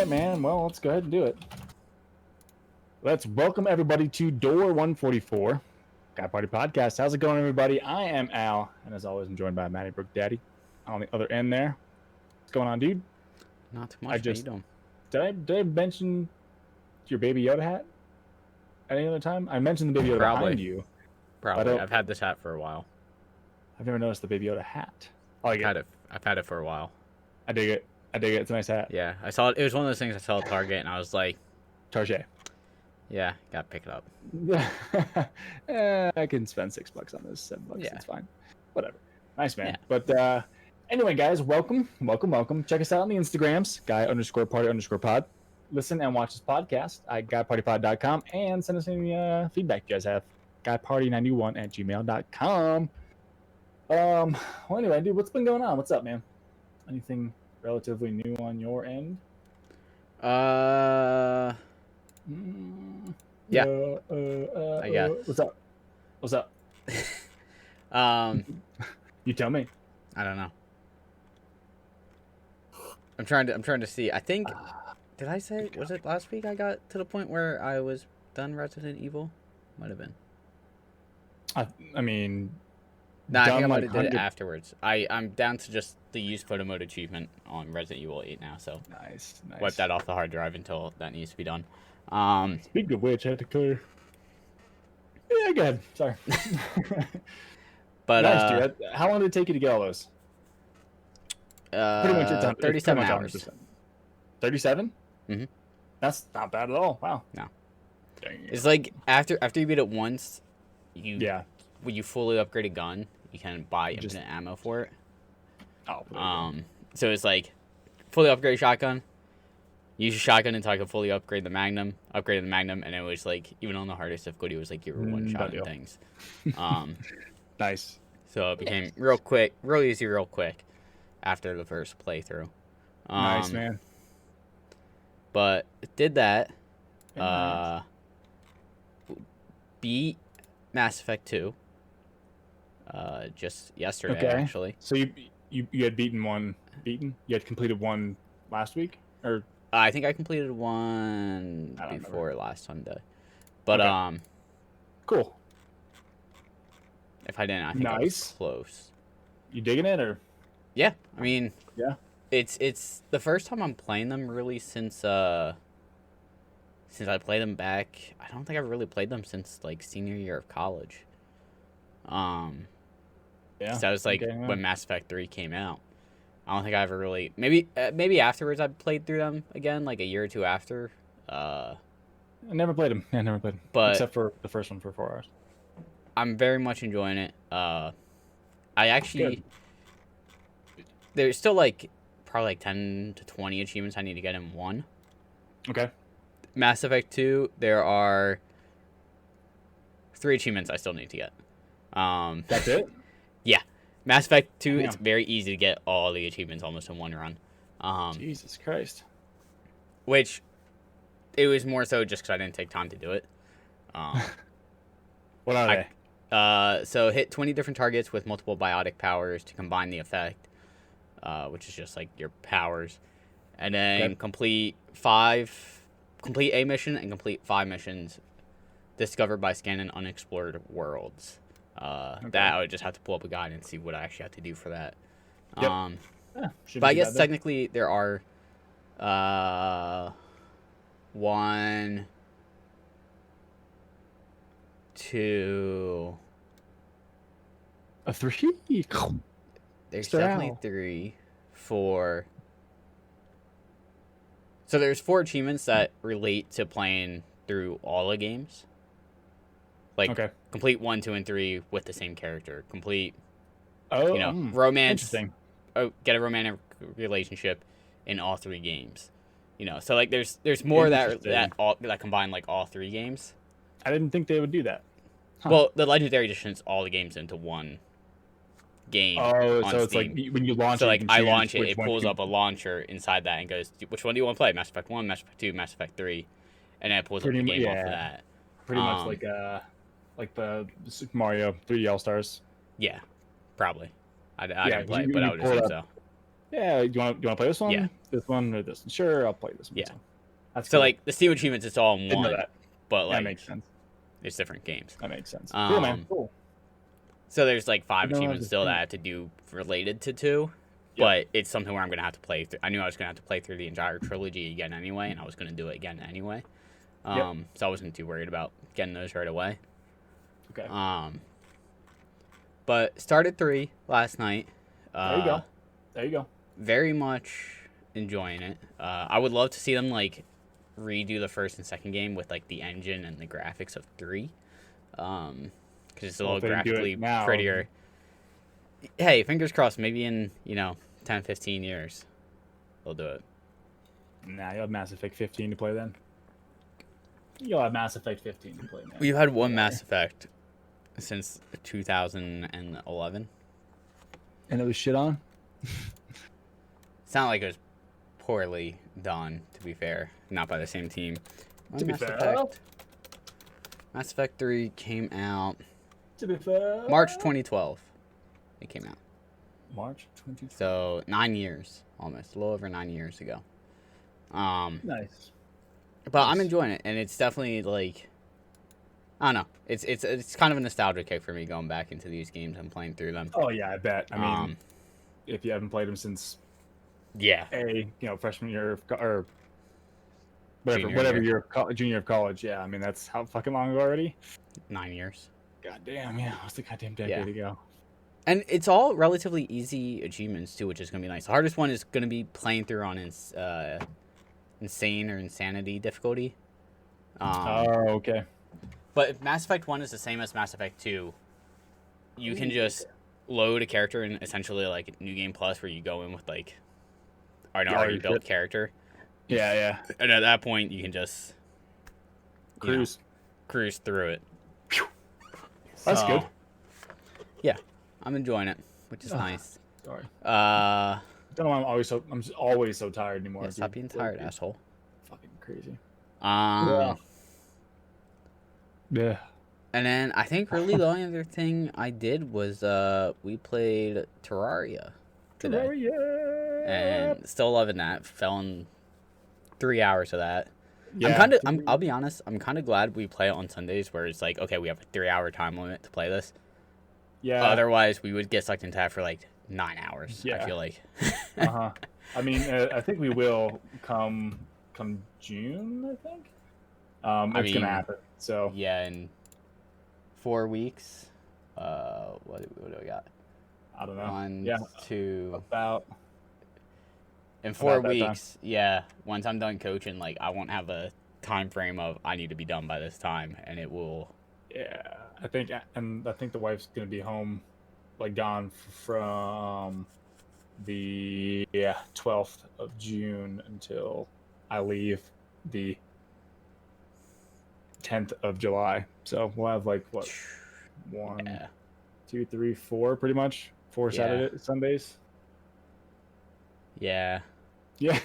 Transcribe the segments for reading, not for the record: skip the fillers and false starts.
man. Well, let's go ahead and do it. Let's welcome everybody to Door 144, Guy Party Podcast. How's it going, everybody? I am Al, and as always, I'm joined by Matty Brook Daddy on the other end there. What's going on, dude? Not too much. How you doing? Did I mention your Baby Yoda hat at any other time? I mentioned the Baby Yoda behind you. Probably. I've had this hat for a while. I've never noticed the Baby Yoda hat. I've had it for a while. I dig it. It's a nice hat. Yeah, I saw it. It was one of those things I saw at Target, and I was like, Target. Yeah, gotta pick it up. I can spend $6 on this, $7. Yeah. It's fine. Whatever. Nice, man. Yeah. But anyway, guys, welcome. Check us out on the Instagrams, guy_party_pod. Listen and watch this podcast at guypartypod.com and send us any feedback you guys have. guyparty91@gmail.com. Well, anyway, dude, what's been going on? What's up, man? Anything relatively new on your end? Yeah. I guess. What's up? You tell me. I don't know. I'm trying to see. I think did I say was it last week I got to the point where I was done Resident Evil? Might have been. I mean, I think I might have did it afterwards. I'm down to just the use photo mode achievement on Resident Evil 8 now, so nice. Wipe that off the hard drive until that needs to be done. Speaking of which, I had to clear. Yeah, go ahead. Sorry. But nice, dude. How long did it take you to get all those? Pretty much it's 37 hours. 37? Mm-hmm. That's not bad at all. Wow. No. Dang. It's like after you beat it once, when you fully upgrade a gun, you can buy infinite ammo for it. Oh. So it's like fully upgrade shotgun. Use your shotgun until I could fully upgrade the Magnum. Upgraded the Magnum, and it was like even on the hardest difficulty, it was like you were one shot in things. Nice. So it became real easy, real quick after the first playthrough. Nice, man. But it did that. Nice. Beat Mass Effect 2. Just yesterday, actually. So you had beaten? You had completed one last week, or? I think I completed one before last Sunday. But cool. If I didn't, I think I was close. You digging it, or? Yeah, I mean, yeah. It's the first time I'm playing them really since I played them back. I don't think I've really played them since like senior year of college. Yeah. So that was like when Mass Effect 3 came out. I don't think I ever really maybe afterwards I played through them again like a year or two after. I never played them. But except for the first one for 4 hours. I'm very much enjoying it. I actually there's still like probably like 10 to 20 achievements I need to get in one. Okay. Mass Effect 2, there are 3 achievements I still need to get. That's it? Yeah. Mass Effect 2, It's very easy to get all the achievements almost in one run. Jesus Christ. Which, it was more so just because I didn't take time to do it. What are they? So hit 20 different targets with multiple biotic powers to combine the effect, which is just like your powers. And then complete a mission and complete 5 missions discovered by scanning unexplored worlds. That I would just have to pull up a guide and see what I actually have to do for that. But I guess technically there are 1, 2, 3. There's definitely 3, 4. So there's 4 achievements that relate to playing through all the games. Like complete 1, 2, and 3 with the same character. Complete, romance. Interesting. Get a romantic relationship in all 3 games. So like there's more that combine like all 3 games. I didn't think they would do that. Huh. Well, the Legendary Edition is all the games into one game. Oh, so Steam. It's like when you launch it. So like I launch it, it pulls up a launcher inside that and goes, which one do you want to play? Mass Effect 1, Mass Effect 2, Mass Effect 3, and then it pulls up the game off of that. Pretty much like the Super Mario 3D All Stars. Yeah, probably. I didn't play, but I would assume so. Yeah, you want to play this one? Yeah. This one or this one? Sure, I'll play this one. Yeah. So that's So cool. like the Steam achievements, it's all in Didn't know one, that. but That like makes sense. it's different games. That makes sense. Cool, man. Um, Cool. So there's like 5 You know, achievements the still that thing- I have to do related to 2, Yep. but it's something where I'm gonna have to play. I knew I was gonna have to play through the entire trilogy again anyway, and I was gonna do it again anyway. So I wasn't too worried about getting those right away. Okay. But started 3 last night. There you go. There you go. Very much enjoying it. I would love to see them like redo the first and second game with like the engine and the graphics of 3, because it's a Well, little if they do it graphically now- prettier. Hey, fingers crossed. Maybe in 10, 15 years, they'll do it. Nah, you'll have Mass Effect 15 to play then. You'll have Mass Effect 15 to play, man. We've had one Mass Effect since 2011. And it was shit on? It's not like it was poorly done, to be fair. Not by the same team. To be fair. Mass Effect 3 came out To be fair. March 2012. It came out. March 20. So 9 years, almost. A little over 9 years ago. Nice. But I'm Nice. enjoying it, and it's definitely like, I don't know. It's kind of a nostalgia kick for me going back into these games and playing through them. Oh, yeah, I bet. I mean, if you haven't played them since Yeah. freshman year or whatever, Junior whatever year. year, junior of college. Yeah, I mean, that's how fucking long ago already. 9 years. God damn, yeah, it's a goddamn decade ago. And it's all relatively easy achievements too, which is gonna be nice. The hardest one is gonna be playing through on insane or insanity difficulty. Oh, okay. But if Mass Effect 1 is the same as Mass Effect 2, you can just load a character in essentially like New Game Plus, where you go in with like an Yeah, already your built ship. character, Yeah. and at that point you can just Cruise. cruise through it. That's So, good. Yeah, I'm enjoying it, which is Ah. nice. Sorry. Uh, Don't know why I'm always so tired anymore. yeah, stop being tired, asshole. Fucking crazy. Yeah. Yeah. And then I think really the only other thing I did was we played Terraria today. Terraria. And still loving that. Fell in 3 hours of that. Yeah. I'll be honest, I'm kind of glad we play it on Sundays, where it's like, okay, we have a 3-hour time limit to play this. Yeah. Otherwise, we would get sucked into that for like 9 hours, I Yeah. feel like. Uh-huh. I mean, I think we will come June, I think. It's mean, gonna happen. So Yeah, in 4 weeks. What do we got? I don't know. 1, Yeah. 2. About In 4 about that time. weeks, yeah. Once I'm done coaching, like I won't have a time frame of I need to be done by this time, and it will. yeah, I think the wife's gonna be home, like gone from the 12th of June until I leave the 10th of July. So we'll have like what, one, Yeah. 2, 3, 4, pretty much 4 Yeah. Sundays. Yeah. Yeah,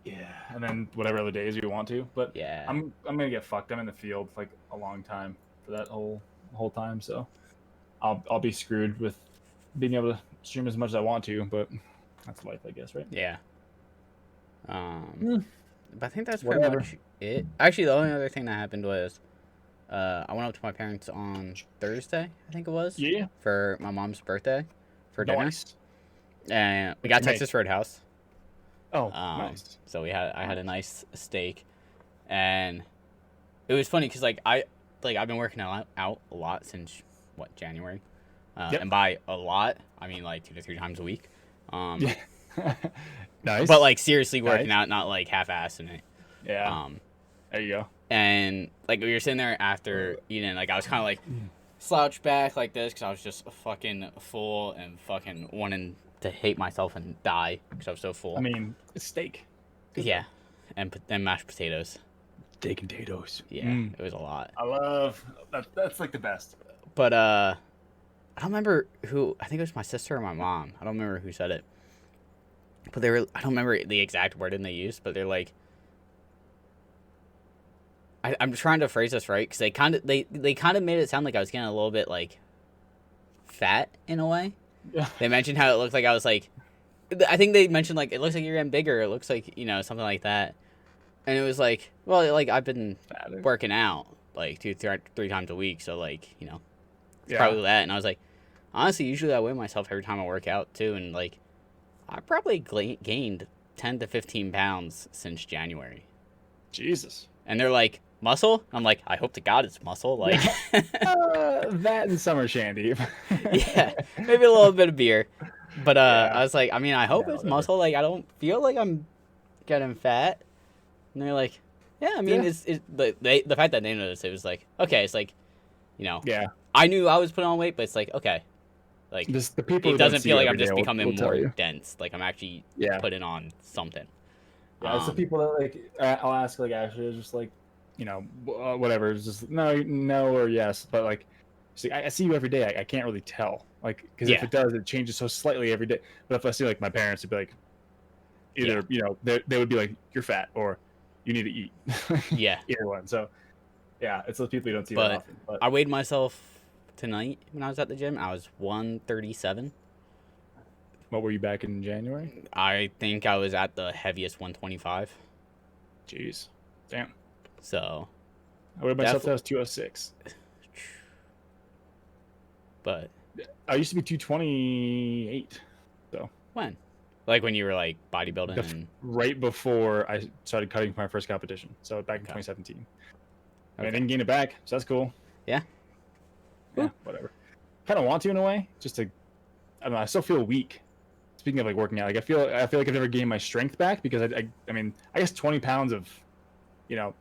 yeah, and then whatever other days we want to. But Yeah. I'm gonna get fucked. I'm in the field like a long time for that whole time, so I'll be screwed with being able to stream as much as I want to. But that's life, I guess, right? Yeah. Mm. But I think that's pretty Whatever. much it. Actually, the only other thing that happened was, I went up to my parents on Thursday, I think it was, Yeah, for my mom's birthday, for dinner, nice. and we What'd got you make? Texas Roadhouse. Oh, Nice. So I had a nice steak, and it was funny because I've been working out a lot since January, Yep. and by a lot I mean like 2 to 3 times a week. Yeah. Nice. But like seriously working Nice. out, not like half-assing it. Yeah. There you go. And like we were sitting there after eating, like I was kind of like slouched back like this because I was just fucking full and fucking wanting to hate myself and die because I was so full. I mean, it's steak. yeah, and mashed potatoes. Steak and potatoes. Yeah, Mm. it was a lot. I love that. That's like the best. But I don't remember who. I think it was my sister or my mom. I don't remember who said it. But they were. I don't remember the exact wording they used, but they're like. I'm trying to phrase this right because they kind of made it sound like I was getting a little bit like fat in a way. Yeah. They mentioned how it looked like I was like I think they mentioned like it looks like you're getting bigger. It looks like something like that, and it was like, well, like I've been Fatter. working out like three times a week, so like it's Yeah. probably that. And I was like, honestly, usually I weigh myself every time I work out too, and like I probably gained 10 to 15 pounds since January. Jesus. And they're like, muscle? I'm like, I hope to God it's muscle. Like, That and summer shandy. yeah, maybe a little bit of beer. But Yeah. I was like, I mean, I hope Yeah, it's whatever. muscle. Like, I don't feel like I'm getting fat. And they're like, yeah, I mean, Yeah. it's the fact that they noticed it was like, okay, it's like, Yeah. I knew I was putting on weight, but it's like, okay, like Just the people it who don't doesn't see feel like every I'm just day will becoming tell more you. dense. Like I'm actually Yeah. putting on something. Yeah, it's the people that like I'll ask like Ashley, it's just like, whatever. It's just no or yes, but like, see, I see you every day. I can't really tell, like, because if Yeah. it does, it changes so slightly every day. But if I see like my parents, would be like, either they would be like, you're fat or you need to eat. Yeah. Either one. So yeah, it's those people you don't see that But often. But I weighed myself tonight when I was at the gym. I was 137. what were you back in January? I think I was at the heaviest 125. Jeez, damn. So, I weighed myself. That was 206. but I used to be 228. when? Like when you were like bodybuilding and Right before I started cutting for my first competition. So back in Okay. 2017. Okay. I didn't gain it back, so that's cool. Yeah. Yeah, Cool. whatever. Kind of want to in a way, just to. I don't know. I still feel weak. Speaking of like working out, like I feel like I've never gained my strength back because I mean I guess 20 pounds of,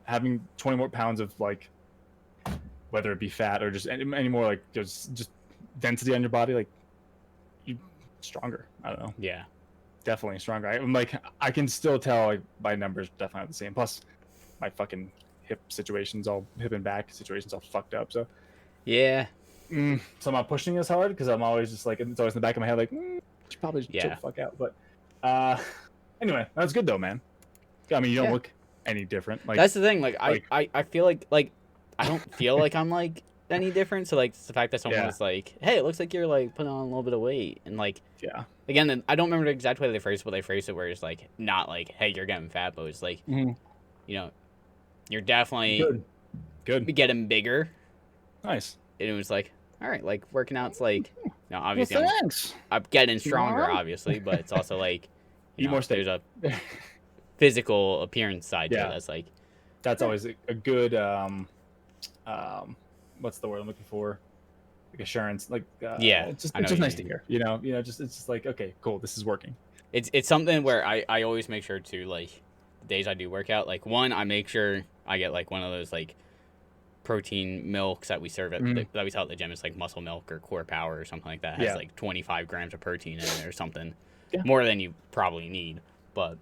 having 20 more pounds of like, whether it be fat or just any more like just density on your body, like you stronger. I don't know. yeah. Definitely stronger. I'm like, I can still tell like, my numbers definitely not the same. Plus, my fucking hip and back situations all fucked up. So, Yeah. so I'm not pushing as hard because I'm always just like, it's always in the back of my head, like, should probably just chill Yeah. the fuck out. But, anyway, that's good though, man. I mean, you don't Yeah. look any different. Like, That's the thing. Like, like- I feel like I don't feel like I'm like any different. So like it's the fact that someone Yeah. was like, hey, it looks like you're like putting on a little bit of weight, and like yeah, again, then I don't remember the exact way they phrased it, but they phrased it where it's like not like, hey, you're getting fat, but it's like, Mhm. You're definitely good, getting bigger. nice. And it was like, all right, like working out's like, obviously Well, thanks. I'm getting stronger, Mom. obviously, but it's also like, Eat more steak. there's a physical appearance side to Yeah. it that's like, That's always a good what's the word I'm looking for, like assurance, like Yeah, it's just I know it's just what nice you to hear, just it's just like, okay, cool, this is working. it's something where I always make sure to like the days I do work out, like one, I make sure I get like one of those like protein milks that we serve at that we sell at the gym. It's like Muscle Milk or Core Power or something like that. It has Yeah. like 25 grams of protein in it or something. Yeah. More than you probably need, but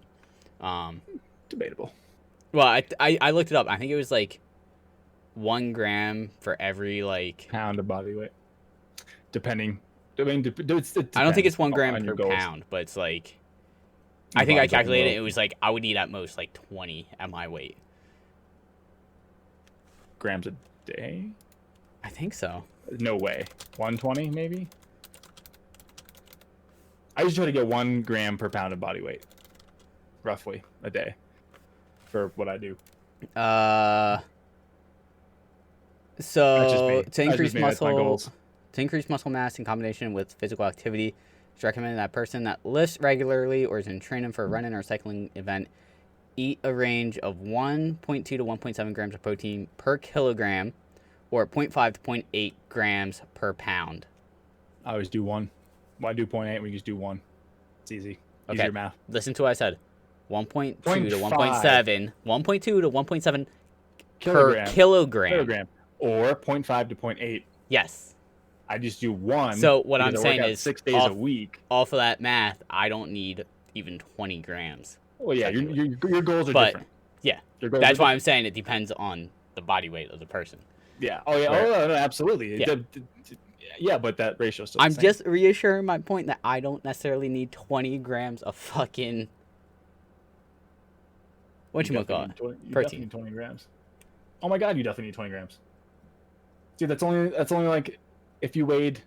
Debatable. well, I looked it up. I think it was like 1 gram for every like. Pound of body weight, depending. I mean, it I don't think depends it's 1 gram on per your goals. pound, but it's like. Your I think I body's like calculated low. it was like I would need at most like 20 at my weight. Grams a day? I think so. No way. 120 maybe. I usually try to get 1 gram per pound of body weight, roughly a day, for what I do. So That's just me. to That's increase just me. That's my muscle goals. mass in combination with physical activity, it's recommended that a person that lifts regularly or is in training for a running or cycling event eat a range of 1.2 to 1.7 grams of protein per kilogram, or 0.5 to 0.8 grams per pound. I always do 1. Why do 0.8? We just do 1. It's easy. Okay. Easier math. Listen to what I said. 1.2 to 0.5. 1.7. 1.2 to 1.7 Kilogram. per kilogram. Kilogram. Or 0.5 to 0.8. Yes. I just do 1. So what because I'm I work saying out is 6 days off- a week. Off of that math, I don't need even 20 grams. Well, yeah, Technically. your goals are But, different. yeah, Your goals That's are why I'm saying it depends on the body weight of the person. different. Yeah. Oh, yeah. Where- Oh, no, absolutely. Yeah. Yeah, but that ratio still. I'm the same. just reassuring my point that I don't necessarily need 20 grams of fucking You definitely whatchamacallit. need 20 you Protein. definitely need 20 grams. Oh my god, you definitely need 20 grams. Dude, that's only like if you weighed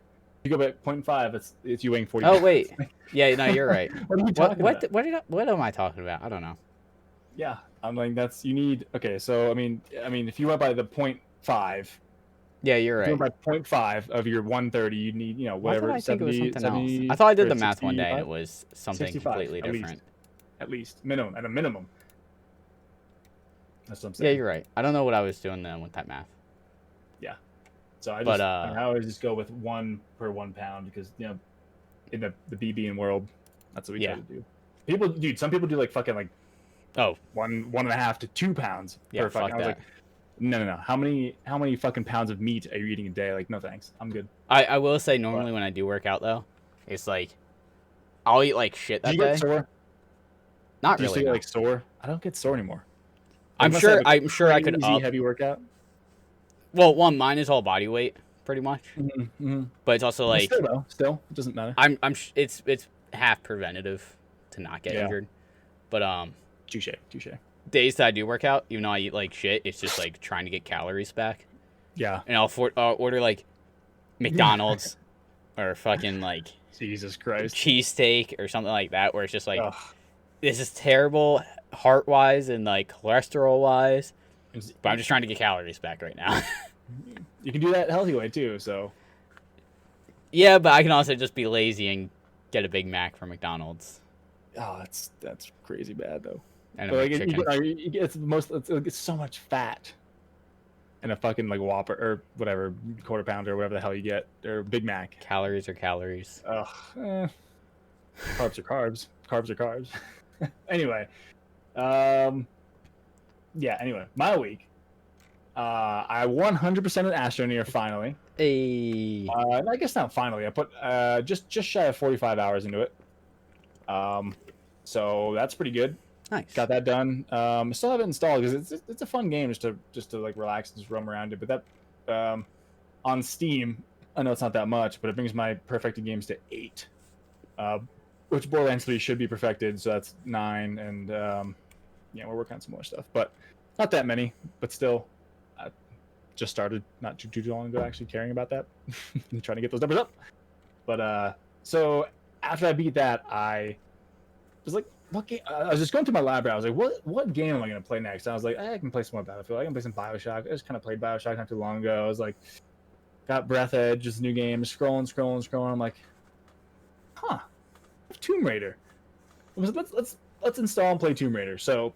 you go back 0.5, it's you weighing 40 Oh pounds. wait, yeah, no, you're right. What are you What talking what about? what am I talking about? I don't know. Yeah, I'm like that's you need. Okay, so if you went by the 0.5, Yeah, you're if you went right. by 0.5 of your 130, you need Why did whatever I think it was 70, something else? I 70 thought I did or the math one day and 65, it was something 65 completely different. at least minimum at a minimum. That's what I'm Yeah, saying. you're right. I don't know what I was doing then with that math. Yeah. So But I always just go with 1 per 1 pound because in the BB world, that's what we try yeah. to do. Some people do like fucking like Oh, 1.5 to 2 pounds yeah, per fucking. fuck I was like, that. no. How many fucking pounds of meat are you eating a day? Like, no thanks, I'm good. I will say But normally when I do work out though, it's like I'll eat like shit do that you get day. sore? Not Do you really, still get no. like sore? I don't get sore anymore. Like unless I have a I'm sure I could crazy up. heavy workout. Well, one, mine is all body weight, pretty much. Mm-hmm. But it's also But still, like though, it doesn't matter. it's half preventative to not get Yeah, injured. But touche. days that I do work out, even though I eat like shit, it's just like trying to get calories back. Yeah. And I'll order like McDonald's or fucking like Jesus Christ. cheesesteak or something like that, where it's just like Ugh. this is terrible heart wise and like cholesterol wise. It's- But I'm just trying to get calories back right now. You can do that healthy way too. So Yeah, but I can also just be lazy and get a Big Mac from McDonald's that's crazy bad though. and a But like McChicken. it's so much fat in a fucking like Whopper or whatever quarter pounder or whatever the hell you get or Big Mac. Calories are calories. Ugh. Carbs are carbs. Carbs are carbs. Anyway, yeah. Anyway, my week. I 100% at Astroneer finally. Hey. I guess not finally. I put just shy of 45 hours into it. So that's pretty good. Nice. Got that done. Still have it installed because it's a fun game just to like relax and just roam around it. But that on Steam, I know it's not that much, but it brings my perfected games to 8, which Borderlands 3 should be perfected. So that's 9, and yeah, we're working on some more stuff, but not that many. But still, I just started not too long ago actually caring about that, and trying to get those numbers up. But so after I beat that, I was like, what game? I was just going through my library. I was like, what game am I going to play next? And I was like, I can play some more Battlefield. I can play some Bioshock. I just kind of played Bioshock not too long ago. I was like, got Breath Edge, this new game. Scrolling. I'm like, huh, Tomb Raider. Let's install and play Tomb Raider. So,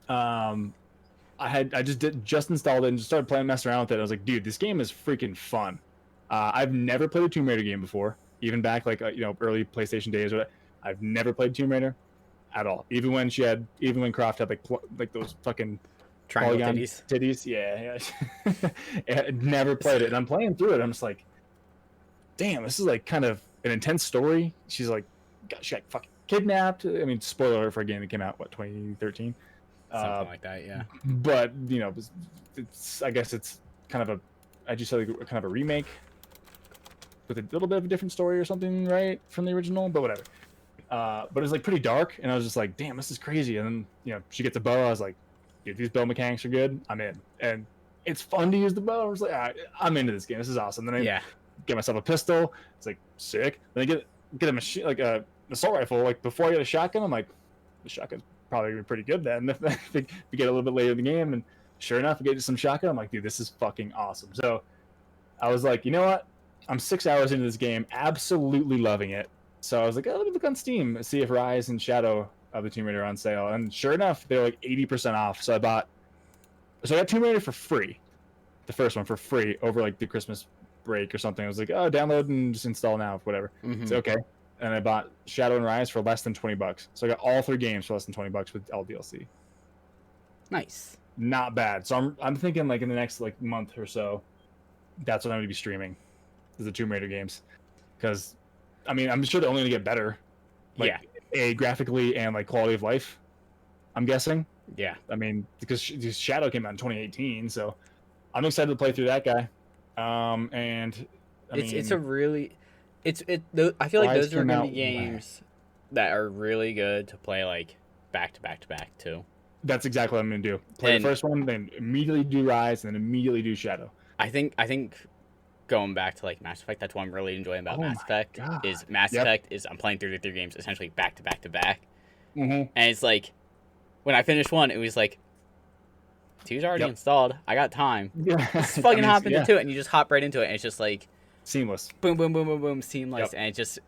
I just installed it and just started playing, messing around with it. I was like, dude, this game is freaking fun. I've never played a Tomb Raider game before, even back like early PlayStation days. I've never played Tomb Raider at all. Even when Croft had like those fucking Triangle polygon titties. Yeah. I never played it, and I'm playing through it. I'm just like, damn, this is like kind of an intense story. She got fucking kidnapped. I mean, spoiler alert for a game that came out 2013. Something like that, yeah. But I guess it's kind of kind of a remake with a little bit of a different story or something, right, from the original. But whatever. But it's like pretty dark, and I was just like, damn, this is crazy. And then she gets a bow. I was like, dude, these bow mechanics are good. I'm in, and it's fun to use the bow. I was like, I'm into this game. This is awesome. Then I get myself a pistol. It's like sick. Then I get a machine, like a assault rifle. Like before I get a shotgun, I'm like, the shotgun's probably gonna be pretty good then. If we get a little bit later in the game, and sure enough, we get some shotgun. I'm like, dude, this is fucking awesome. So I was like, you know what? I'm 6 hours into this game, absolutely loving it. So I was like, let me look on Steam, see if Rise and Shadow of the Tomb Raider are on sale. And sure enough, they're like 80% off. So I got Tomb Raider for free, the first one for free over like the Christmas break or something. I was like, oh, download and just install now, whatever. Mm-hmm. It's okay. And I bought Shadow and Rise for less than $20. So I got all 3 games for less than $20 with all DLC. Nice. Not bad. So I'm thinking like in the next like month or so, that's what I'm gonna be streaming, is the Tomb Raider games, because I mean I'm sure they're only gonna get better, like graphically and like quality of life. I'm guessing. Yeah. I mean because Shadow came out in 2018, so I'm excited to play through that guy. And I feel like those are came gonna out be games that are really good to play like back to back to back too. That's exactly what I'm gonna do. Play the first one, then immediately do Rise, and then immediately do Shadow. I think going back to like Mass Effect, that's what I'm really enjoying about Oh Mass my Effect. God. Is Mass Yep. Effect is I'm playing through the 3 games essentially back to back to back, Mm-hmm. and it's like when I finished 1, it was like 2's already Yep. installed. I got time. Yeah. Let's fucking hop into yeah. 2, and you just hop right into it, and it's just like Seamless. boom, boom, boom, boom, boom, seamless, Yep. and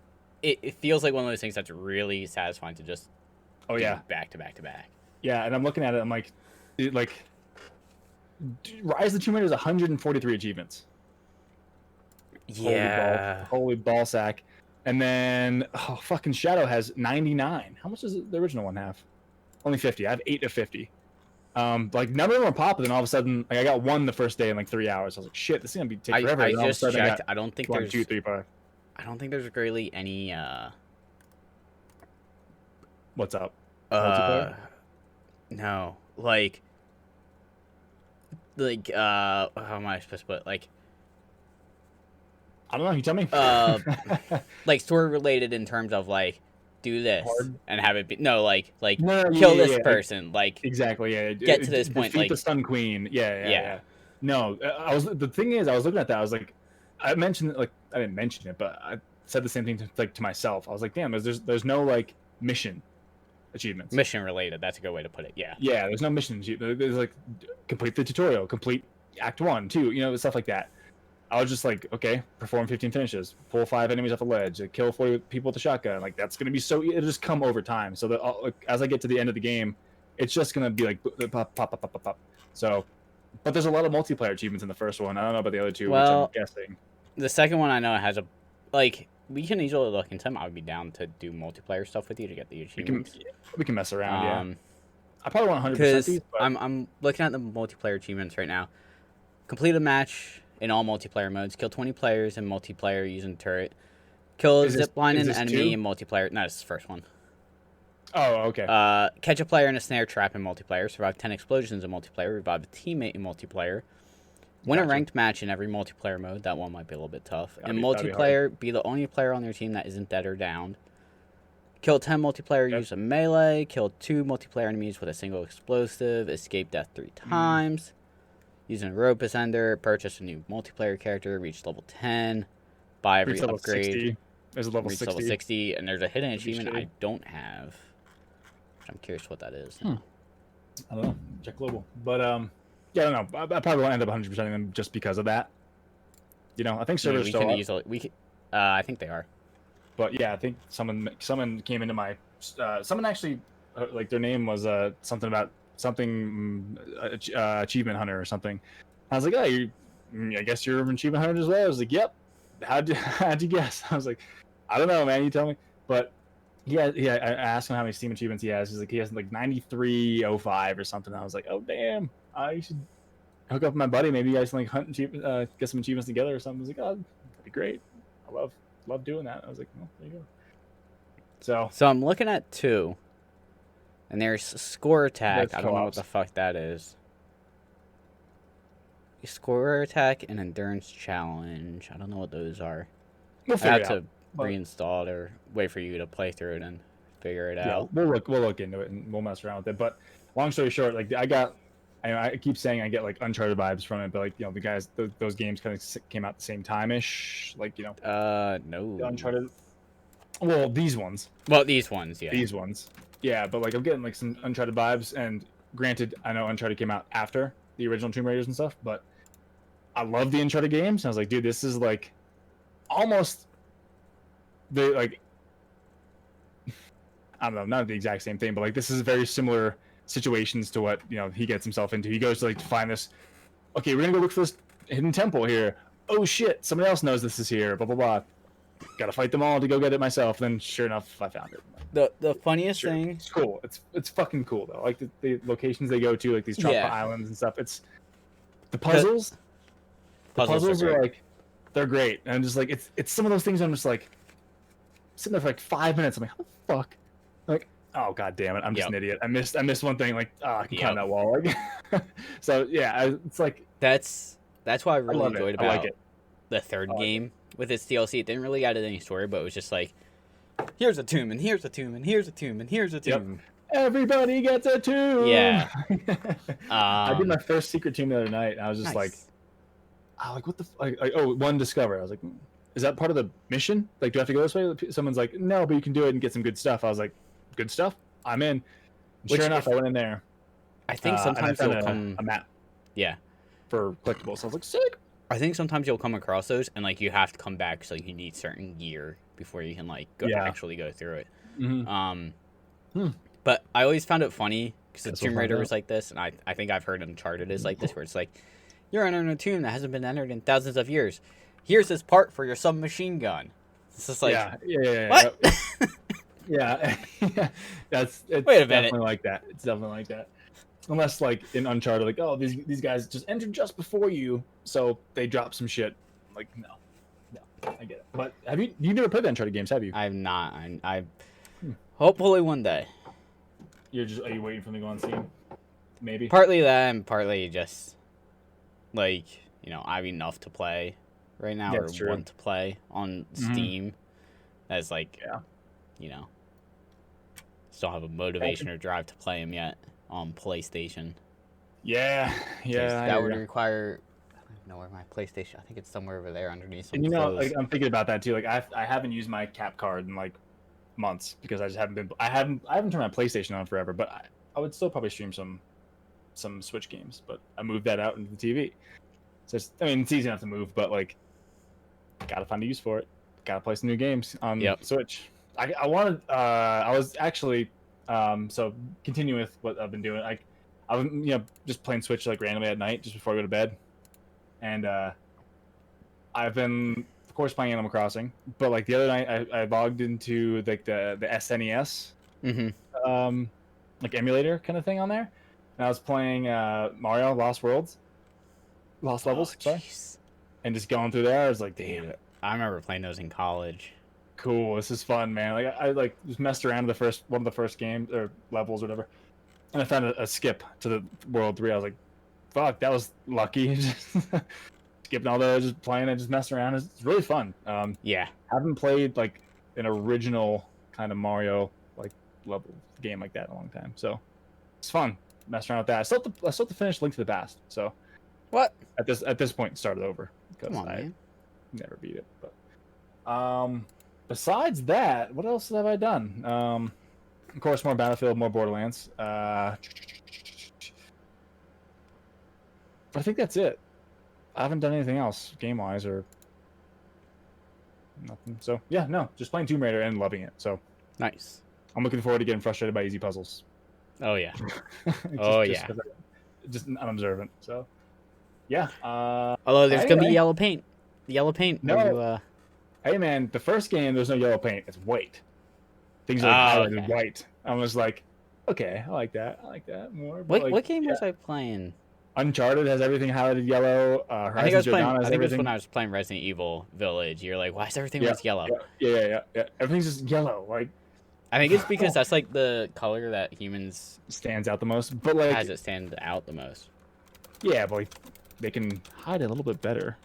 it feels like one of those things that's really satisfying to just Oh do yeah. back to back to back. Yeah, and I'm looking at it. I'm like, Rise of the Tomb Raider is 143 achievements. Yeah. Holy ball sack. And then fucking Shadow has 99. How much does the original one have? Only 50. I have 8 of 50. Like none of them are popping. And all of a sudden, like I got one the first day in like 3 hours. I was like, shit, this is gonna take forever. I And all of a just sudden, checked. I got 1, 2, 3, 5. I don't think there's really any What's up? Multiplayer? no, like how am I supposed to put it? Like I don't know. You tell me. like story related in terms of like do this Hard? and have it be like No, kill yeah, this yeah. person, like Exactly. Yeah. Get to this point, Defeat like the Sun Queen. Yeah. Yeah. No, I was. The thing is, I was looking at that. I was like, I mentioned it, like I didn't mention it, but I said the same thing to myself. I was like, damn, there's no like mission achievements. mission related. That's a good way to put it. Yeah. Yeah, there's no mission achievement. There's like complete the tutorial, complete Act 1, 2, stuff like that. I was just like, okay, perform 15 finishes, pull 5 enemies off a ledge, kill 40 people with a shotgun. Like that's gonna be so. It'll just come over time. So that like, as I get to the end of the game, it's just gonna be like pop, pop, pop, pop, pop, pop. So, but there's a lot of multiplayer achievements in the first one. I don't know about the other two, Well, which I'm guessing. The second one I know has a like we can easily look into them. I would be down to do multiplayer stuff with you to get the achievements. We can mess around. Yeah, I probably want 100% Because these. But I'm looking at the multiplayer achievements right now. Complete a match in all multiplayer modes. Kill 20 players in multiplayer using turret. Kill a Is this- zipline is an this enemy 2? in multiplayer. No, this is the first one. oh, okay. Catch a player in a snare trap in multiplayer. Survive 10 explosions in multiplayer. Revive a teammate in multiplayer. Win a Gotcha. ranked match in every multiplayer mode. That one might be a little bit tough. That'd In be hard. multiplayer, be the only player on their team that isn't dead or downed. Kill 10 multiplayer, Yep. use a melee. Kill 2 multiplayer enemies with a single explosive. Escape death 3 times. Using a rope ascender. Purchase a new multiplayer character. Reach level 10. Buy every Reach level upgrade. 60. There's a level Reach 60. level 60. And there's a hidden That'd be achievement shitty. I don't have. Which I'm curious what that is. I don't know. Check global. But yeah, I don't know. I probably won't end up 100% them just because of that. I think servers we still can up, easily. I think they are. but yeah, I think someone came into my someone actually like their name was something about something achievement hunter or something. I was like, oh, I guess you're an achievement hunter as well. I was like, yep. How'd you guess? I was like, I don't know, man. You tell me. But I asked him how many Steam achievements he has. He's like, he has like 9305 or something. I was like, oh damn, you should hook up with my buddy. Maybe you guys can like hunt and get some achievements together or something. I was like, oh, that'd be great. I love doing that. I was like, well, there you go. So I'm looking at 2, and there's score attack. That's I don't know what co-ops. the fuck that is. Score attack and endurance challenge. I don't know what those are. We'll I figure have it to out. but- reinstall it or wait for you to play through it and figure it Yeah, out. we'll look into it and we'll mess around with it. But long story short, like I keep saying I get like Uncharted vibes from it, but like the guys, those games kind of came out the same time ish. Like No. the Uncharted. Well, these ones. Well, these ones, yeah. These ones. Yeah, but like I'm getting like some Uncharted vibes, and granted, I know Uncharted came out after the original Tomb Raiders and stuff, but I love the Uncharted games. And I was like, dude, this is like almost the like I don't know, not the exact same thing, but like this is very similar situations to what he gets himself into. He goes to like to find this. Okay, we're gonna go look for this hidden temple here. Oh shit, somebody else knows this is here. Blah blah blah. Gotta fight them all to go get it myself. Then sure enough, I found it. The funniest Sure. thing. It's cool. It's fucking cool though. Like the locations they go to, like these tropical Yeah. islands and stuff. It's the puzzles. The puzzles are like they're great, and I'm just like it's some of those things I'm just like sitting there for like 5 minutes. I'm like, how the fuck? Like, oh god damn it, I'm just Yep. an idiot. I missed one thing. Like, I can climb Yep. that wall. Like, so yeah, it's like That's why I I really love enjoyed it. about I like it. the third I like game with its DLC. It didn't really add any story, but it was just like, here's a tomb, and here's a tomb, and here's a tomb, and here's a Yep. tomb. Everybody gets a tomb. Yeah. I did my first secret tomb the other night, and I was just like, Nice. like what the like oh, one discover. I was like, is that part of the mission? Like, do I have to go this way? Someone's like, no, but you can do it and get some good stuff. I was like, good stuff? I'm in. And Which sure enough, if I went in there. I think And I sometimes found you'll come. a map Yeah. for collectibles. So I was like, sick. I think sometimes you'll come across those, and like you have to come back, so you need certain gear before you can like actually go through it. Mm-hmm. But I always found it funny because the Guess we'll Tomb find Raider out. was like this, and I think I've heard Uncharted is like this, where it's like you're entering a tomb that hasn't been entered in thousands of years. Here's this part for your submachine gun. It's just like what? Yeah. It's Wait a minute. definitely like that. It's definitely like that. Unless like in Uncharted, like, oh, these guys just entered just before you, so they drop some shit. Like, no, I get it. But you never played the Uncharted games, have you? I've not. I hopefully one day. Are you waiting for them to go on Steam? Maybe. Partly that, and partly just like I have enough to play right now, That's or true. want to play on Steam. That's like, still have a motivation or drive to play them yet on PlayStation. Yeah. That would require. I don't even know where my PlayStation. I think it's somewhere over there underneath some And clothes. like, I'm thinking about that too. Like I haven't used my cap card in like months because I just haven't been. I haven't turned my PlayStation on forever. But I would still probably stream some Switch games. But I moved that out into the TV. So it's easy enough to move, but like, gotta find a use for it. Gotta play some new games on Switch. I wanted. I was actually. So continue with what I've been doing. I've been, just playing Switch like randomly at night just before I go to bed, and I've been, of course, playing Animal Crossing. But like the other night, I logged into like the SNES, like emulator kind of thing on there, and I was playing Mario Lost Levels, sorry, and just going through there. I was like, damn, I remember playing those in college. Cool, this is fun, man. Like I like just messed around with one of the first games or levels or whatever, and I found a skip to the World 3. I was like, fuck, that was lucky. Skipping all those, just playing it, just messing around. It's really fun. Haven't played like an original kind of Mario like level game like that in a long time, so it's fun messing around with that. I still have to finish Link to the Past, so what at this point start it over because I never beat it. But besides that, what else have I done? Of course, more Battlefield, more Borderlands. But I think that's it. I haven't done anything else game-wise or nothing. So yeah, no, just playing Tomb Raider and loving it. So nice. I'm looking forward to getting frustrated by easy puzzles. Oh yeah. Just unobservant. So yeah. Although there's gonna be yellow paint. The yellow paint. No. Hey man, the first game there's no yellow paint. It's white. Things are highlighted white. I was like, okay, I like that. I like that more. What game was I playing? Uncharted has everything highlighted yellow. I think it was when I was playing Resident Evil Village. You're like, why is everything always yellow? Yeah. Everything's just yellow. Like, I think it's because that's like the color that humans stands out the most. But like, has it stand out the most? Yeah, but like, they can hide it a little bit better.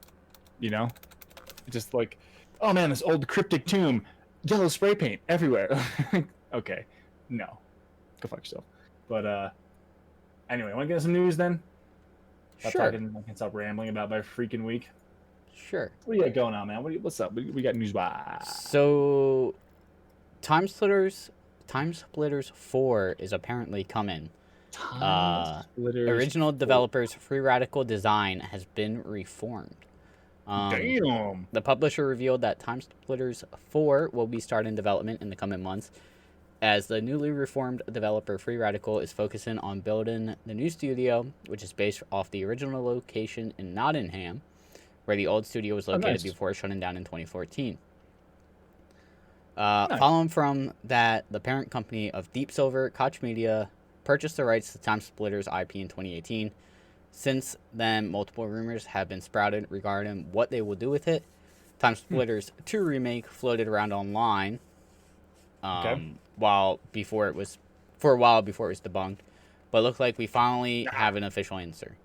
Just like, oh man, this old cryptic tomb, yellow spray paint everywhere. Okay, no, go fuck yourself. But anyway, want to get some news then? Sure. I can stop rambling about my freaking week. Sure. What do you got going on, man? What's up? We got news by. So, Time Splitters 4 is apparently coming. Original developers Free Radical Design has been reformed. Damn. The publisher revealed that Time Splitters 4 will be starting development in the coming months, as the newly reformed developer Free Radical is focusing on building the new studio, which is based off the original location in Nottingham, where the old studio was located before shutting down in 2014. Following from that, the parent company of Deep Silver, Koch Media, purchased the rights to Time Splitters IP in 2018. Since then, multiple rumors have been sprouted regarding what they will do with it. Time Splitters 2 remake floated around online for a while before it was debunked, but it looked like we finally have an official answer.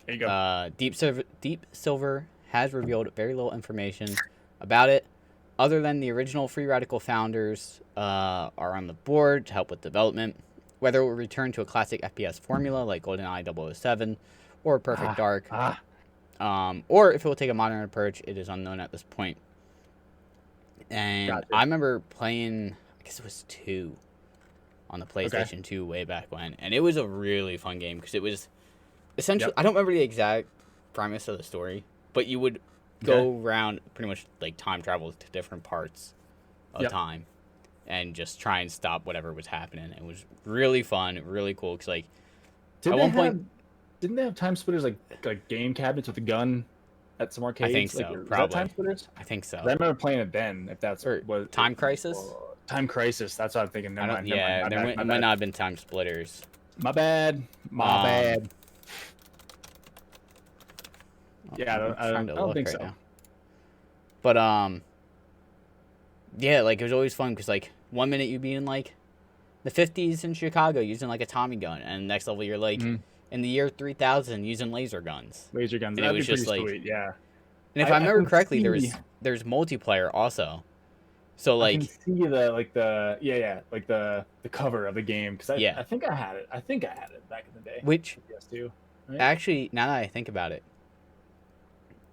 There you go. Deep Silver has revealed very little information about it, other than the original Free Radical founders are on the board to help with development. Whether it will return to a classic FPS formula like GoldenEye 007 or Perfect Dark Or if it will take a modern approach, it is unknown at this point. And Gotcha. I remember playing, I guess it was 2 on the Okay. PlayStation 2 way back when, and it was a really fun game because it was essentially, Yep. I don't remember the exact premise of the story, but you would go around pretty much like time travel to different parts of Yep. time and just try and stop whatever was happening. It was really fun, really cool because like Did at they one have, point, didn't they have time splitters like game cabinets with a gun at some arcades? think Like, so, was that time probably. splitters? I think so. 'Cause I remember playing it then. If that's Or what Time Crisis? Time Crisis. That's what I'm thinking. Never mind. Never mind. Yeah, My there bad, might, my might bad. not have been Time Splitters. My bad. My Um, bad. Yeah, I'm I trying to don't look think right so. now. But yeah, like it was always fun because like 1 minute you'd be in like the 50s in Chicago using like a Tommy gun, and next level you're like Mhm. in the year 3000 using laser guns. Laser guns. And it That'd was be pretty just, like- sweet. Yeah. And if I remember can correctly, see- there's multiplayer also. So I can like see the cover of the game because Yeah. I think I had it. I think I had it back in the day. which PS2. Right? actually now that I think about it,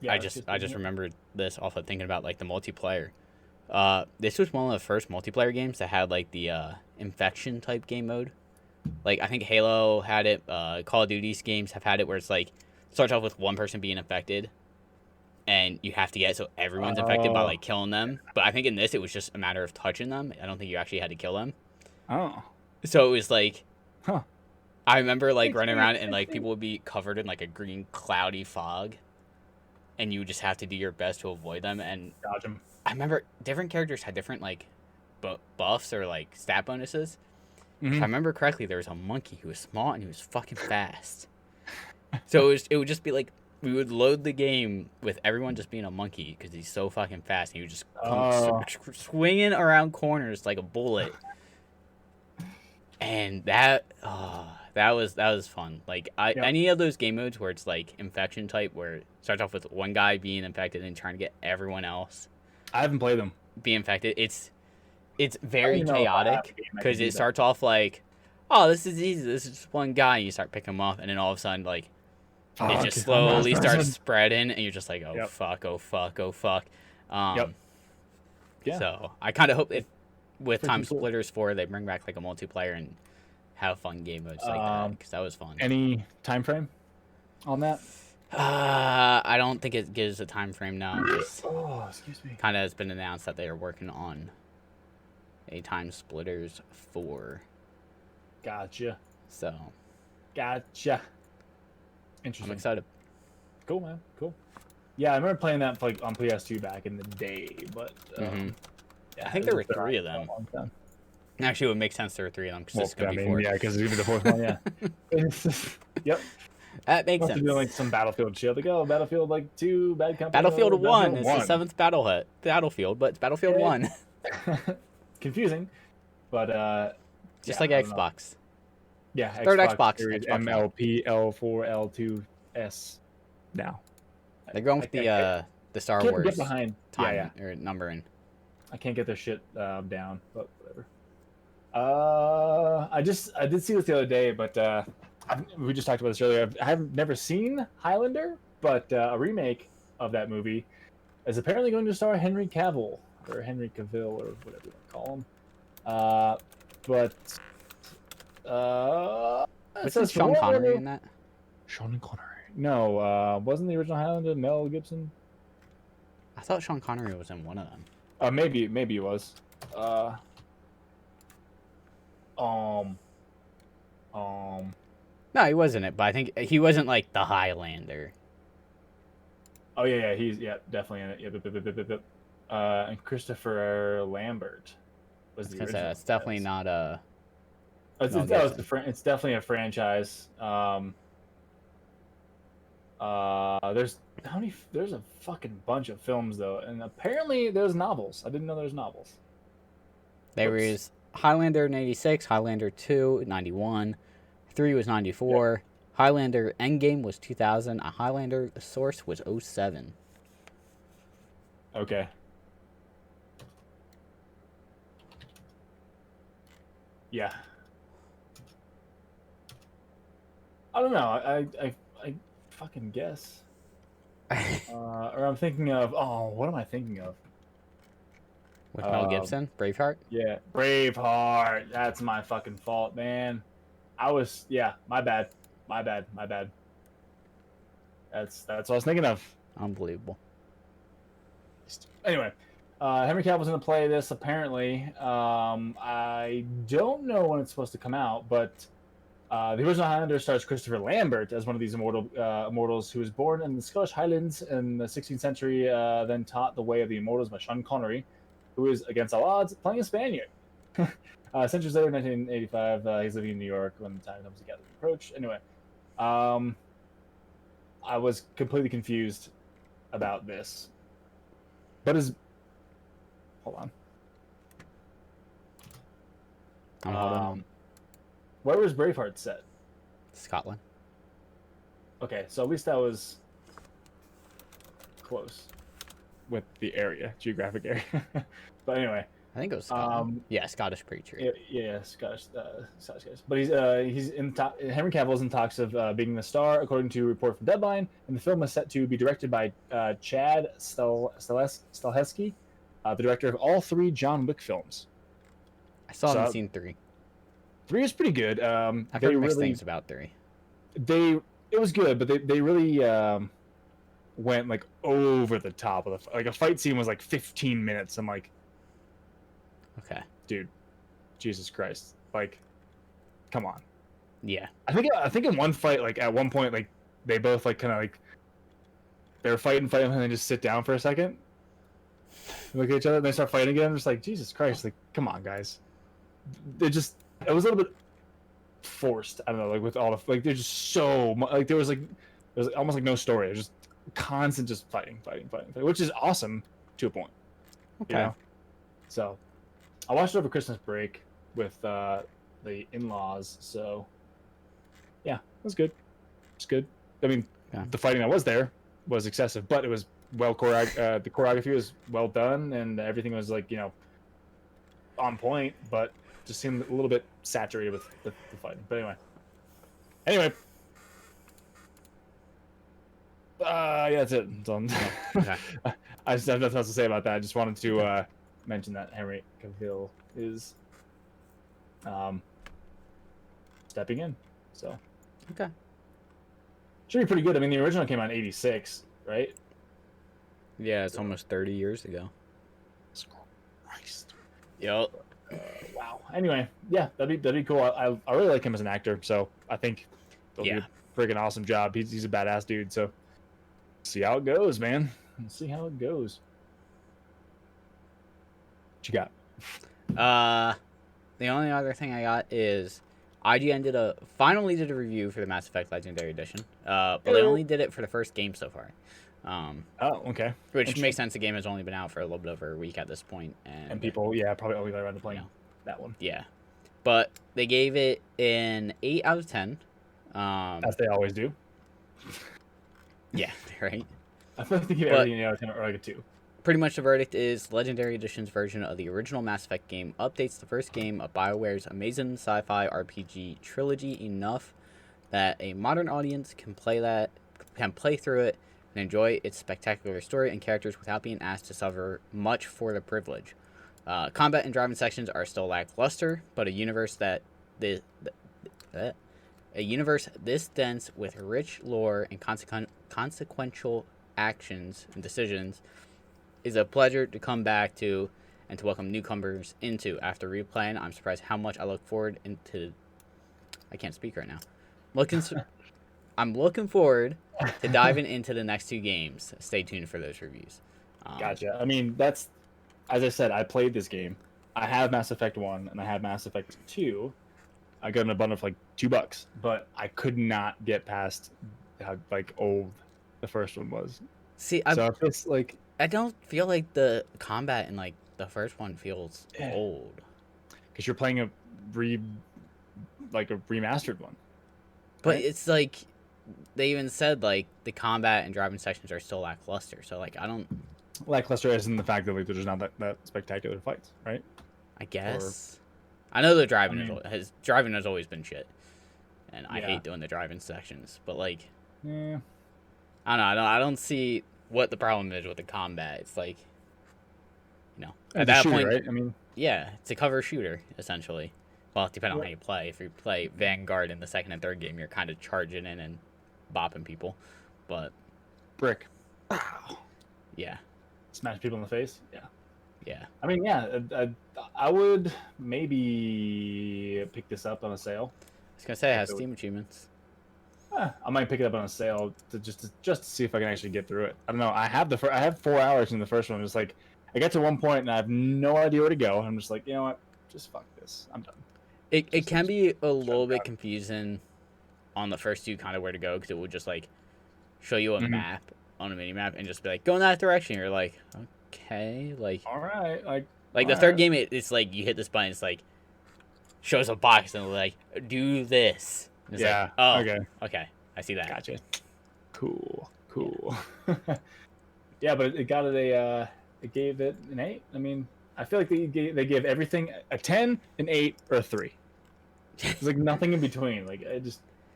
Yeah, I it's just remembered this off of thinking about like the multiplayer. This was one of the first multiplayer games that had like the infection type game mode. Like I think Halo had it. Call of Duty's games have had it where it's like starts off with one person being infected, and you have to get so everyone's infected by Oh. like killing them. But I think in this it was just a matter of touching them. I don't think you actually had to kill them. Oh. So it was like, Huh. I remember like Makes running sense, around and makes like sense. people would be covered in like a green cloudy fog, and you would just have to do your best to avoid them. And Dodge 'em. I remember different characters had different like buffs or like stat bonuses. If I Mhm. remember correctly, there was a monkey who was small and he was fucking fast. So it would just be like we would load the game with everyone just being a monkey because he's so fucking fast and he would just come Oh. swinging around corners like a bullet. And that was fun. Like Yep. any of those game modes where it's like infection type, where it starts off with one guy being infected and trying to get everyone else I haven't played them. be infected. It's very I don't even know if I have chaotic a game that can because do it that. starts off like, oh, this is easy. This is just one guy. And you start picking him up, and then all of a sudden, like, it Fuck, just I'm not slowly starts person. spreading, and you're just like, oh Yep. fuck, oh fuck, oh fuck. Yep. Yeah. So I kind of hope if with Freaking Time cool. Splitters 4 they bring back like a multiplayer and have fun game modes like that because that was fun. Any time frame on that? I don't think it gives a time frame now. Just Oh, excuse me. kind of has been announced that they are working on a Time Splitters 4. Gotcha. So Gotcha. I'm Interesting. excited. Cool, man. Cool. Yeah, I remember playing that like on PS2 back in the day, but Mhm. yeah, I think it's there were been 3 of around them. for a long time. Actually, it would make sense there were 3 of them because Well, this is gonna I be mean, 4. yeah, because it's gonna be the fourth one. Yeah. It's just- yep. That makes Must sense. have been like some Battlefield shit. Like, oh, Battlefield like 2, Bad Company. Battlefield 1 is the Battlefield 7th battlefield, but it's Battlefield Yeah. 1. 1. Confusing, but Just yeah, like I don't know. Xbox. Yeah, Third Xbox, Series Xbox One. MLP L4 L2S. Now They're going with the Star can't Wars get behind. time Yeah, or numbering. I can't get their shit down, but whatever. I did see this the other day, but we just talked about this earlier. I have never seen Highlander, but a remake of that movie is apparently going to star Henry Cavill or Henry Cavill or whatever you want to call him. But it Wasn't says Sean for Connery whatever- in that? Sean Connery. No, wasn't the original Highlander Mel Gibson? I thought Sean Connery was in one of them. Maybe it was. No, he wasn't it, but I think he wasn't like the Highlander. Oh yeah, he's definitely in it. Yep. And Christopher Lambert was the Because original. that's definitely not It's, Mel it's, oh, Gibson. it's definitely a franchise. There's a fucking bunch of films though, and apparently there's novels. I didn't know there's novels. There Whoops. was Highlander in 86, Highlander 2 91, 3 was 94, Highlander Endgame was 2000, a Highlander Source was 07. Okay. Yeah. I don't know. I fucking guess. Or I'm thinking of. Oh, what am I thinking of? With Mel Gibson, Braveheart. Yeah, Braveheart. That's my fucking fault, man. Yeah. My bad. My bad. My bad. That's what I was thinking of. Unbelievable. Anyway, Henry Cavill's going to play this apparently. I don't know when it's supposed to come out, but the original Highlander stars Christopher Lambert as one of these immortals who was born in the Scottish Highlands in the 16th century, then taught the way of the immortals by Sean Connery, who is, against all odds, playing a Spaniard. Centuries later, 1985, he's living in New York when the time comes to gather the approach. Anyway, I was completely confused about this. But hold on. I'm holding on. Where was Braveheart set? Scotland. Okay, so at least that was close with the area, geographic area. But anyway, I think it was Scotland. Yeah, Scottish preacher. Yeah, Scottish guys. But he's Henry Cavill's in talks of being the star, according to a report from Deadline, and the film is set to be directed by Chad Stahelski, the director of all 3 John Wick films. I still haven't seen 3. 3 is pretty good. I've heard mixed things about 3. It was good, but they really went like over the top of like a fight scene was like 15 minutes. I'm like, okay, dude, Jesus Christ, like, come on. Yeah, I think in one fight, like at one point, like they both like kind of like they were fighting, and then just sit down for a second, look at each other, and they start fighting again. I'm just like, Jesus Christ, like, come on, guys. It was a little bit forced. I don't know, like with all the like, there's just so much, like there was almost like no story. It was just constant, just fighting, which is awesome to a point. Okay. You know? So I watched it over Christmas break with the in-laws. So yeah, it was good. It's good. I mean, the fighting that was there was excessive, but it was the choreography was well done, and everything was like, on point, but just seemed a little bit saturated with the fighting. But anyway, yeah, that's it. Okay. I just have nothing else to say about that. I just wanted to mention that Henry Cavill is stepping in. So okay, should be pretty good. I mean, the original came out in '86, right? Yeah, it's almost 30 years ago. Christ. Yep. Wow. Anyway, yeah, that'd be cool. I really like him as an actor, so I think he'll do a freaking awesome job. He's a badass dude. So see how it goes, man. Let's see how it goes. What you got? The only other thing I got is IGN finally did a review for the Mass Effect Legendary Edition. But they only did it for the first game so far. Oh, okay. Which makes sense. The game has only been out for a little bit over a week at this point, and people, probably only got around to playing that one. Yeah, but they gave it an 8 out of 10. As they always do. Yeah, right. I feel like they give everything 8 out of 10 or like a 2. Pretty much the verdict is Legendary Edition's version of the original Mass Effect game updates the first game of BioWare's amazing sci-fi RPG trilogy enough that a modern audience can play through it and enjoy its spectacular story and characters without being asked to suffer much for the privilege. Combat and driving sections are still lackluster, but a universe this dense with rich lore and consequential actions and decisions is a pleasure to come back to and to welcome newcomers into. After replaying, I'm surprised how much I look forward into. I can't speak right now. I'm looking forward to diving into the next 2 games. Stay tuned for those reviews. Gotcha. I mean, that's, as I said, I played this game. I have Mass Effect 1 and I have Mass Effect 2. I got in a bundle for like $2, but I could not get past how like old the first one was. See, it's like, I don't feel like the combat in like the first one feels old. Because you're playing a remastered one. But it's like they even said like the combat and driving sections are still lackluster. So like I don't lackluster as in the fact that like there's not that spectacular fights, right? I guess. I know the driving has always been shit, and I hate doing the driving sections. But like, I I don't know. I don't see what the problem is with the combat. It's like, at It's a that shooter, point, right? I mean, yeah, it's a cover shooter essentially. Well, depending on yeah. how you play. If you play Vanguard in the second and third game, you're kind of charging in and bopping people. But Brick. Wow. yeah, Smash people in the face. Yeah. yeah. I mean, yeah, I would maybe pick this up on a sale. I was gonna say it If has it was- Steam achievements. I might pick it up on a sale just to see if I can actually get through it. I don't know. I have 4 hours in the first one. It's like I get to one point and I have no idea where to go. I'm just like, you know what? Just fuck this. I'm done. It can be a little bit out. confusing on the first two, kind of where to go, because it will just like show you a Mhm. map on a mini map and just be like, go in that direction. You're like, okay, like All right, the all third right. game, it's like you hit this button, it's like shows a box and like do this. And it's Yeah. Like, oh, Okay. okay, I see that. Gotcha. Cool. Yeah, but it got it a. It gave it an 8. I mean, I feel like they give everything a 10, an 8, or a 3. There's like nothing in between. Like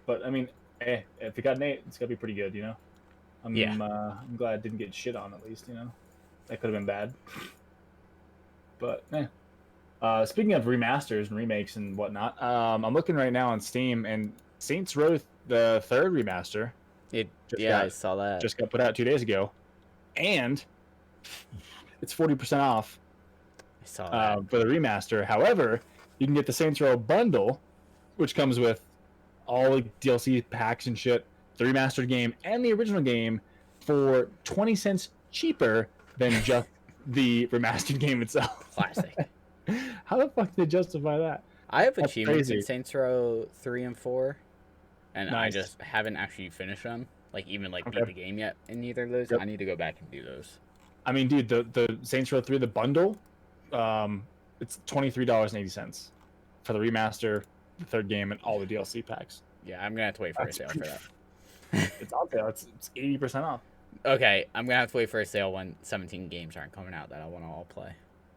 but I mean, if it got an 8, it's gotta be pretty good, you know. I'm glad it didn't get shit on at least, you know. That could have been bad. But speaking of remasters and remakes and whatnot, I'm looking right now on Steam, and Saints Row the third remaster I got- saw that. just got put out 2 days ago, and it's 40% off I saw that. for the remaster. However, you can get the Saints Row bundle, which comes with all the DLC packs and shit, the remastered game and the original game, for 20 cents cheaper than just the remastered game itself. Classic. How the fuck did they justify that? I have That's achievements crazy. in Saints Row 3 and 4, and I Nice. just haven't actually finished them. Like even like Okay. beat the game yet in either of those. Yep. I need to go back and do those. I mean, dude, the Saints Row 3, the bundle, it's $23.80 for the remaster, the third game, and all the DLC packs. Yeah, I'm gonna have to wait for a That's sale for that. It's on sale. It's 80% off. Okay, I'm gonna have to wait for a sale when 17 games aren't coming out that I want to all play.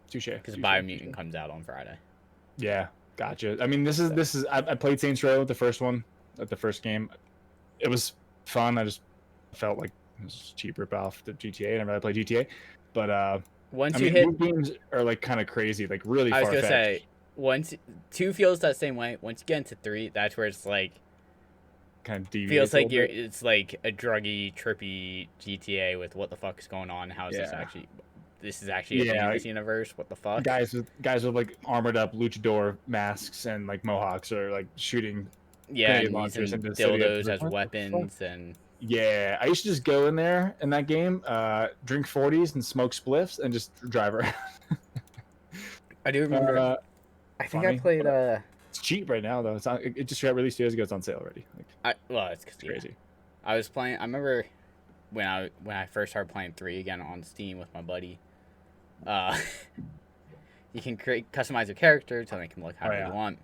Touche. Because touche, Biomutant touche. comes out on Friday. Yeah, gotcha. I mean, this is. I played Saints Row, the first one, at the first game. It was fun. I just felt like it was a cheap ripoff to GTA. I never really played GTA, but Once I you mean, hit, these games are like kind of crazy, like really I was far gonna fetched. say, once 2 feels that same way. Once you get into 3, that's where it's like Kind of deviates feels a like little you're. bit. It's like a druggy, trippy GTA with what the fuck is going on. How is this Yeah. actually? This is actually a thing in Yeah, this universe. What the fuck? guys with like armored up luchador masks and like mohawks are like shooting. Yeah, grenade and launchers using into the city. dildos It's like, as what the weapons and Yeah, I used to just go in there in that game, drink 40s and smoke spliffs and just drive around. I do remember. I think I funny. played. It's cheap right now though. It just got released 2 days ago. It's on sale already. Like, It's it's crazy. I was playing. I remember when I first started playing 3 again on Steam with my buddy. You can customize a character to make him look however yeah. you want.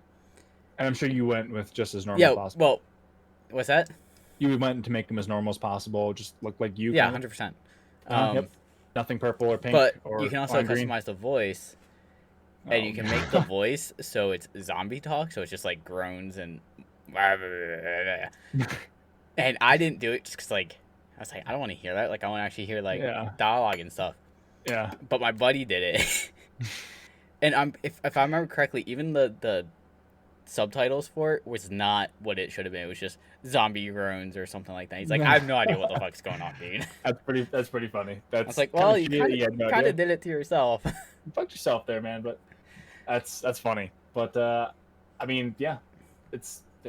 And I'm sure you went with just as normal Yeah. as possible. Well, what's that? You went to make them as normal as possible. Just look like you. Yeah, kind of. 100%. Yep. Nothing purple or pink. But or you can also lime green. customize the voice, and Oh, you can make the voice so it's zombie talk, so it's just like groans and. And I didn't do it just because like I was like I don't want to hear that. Like I want to actually hear like Yeah. dialogue and stuff. Yeah. But my buddy did it, and if I remember correctly, even the subtitles for it was not what it should have been. It was just zombie groans or something like that. He's like, I have no idea what the fuck's going on, dude. That's pretty funny. I That's was like, kinda well, you shitty, had no kind idea. of did it to yourself. You fucked yourself there, man. But that's funny. But I mean, yeah,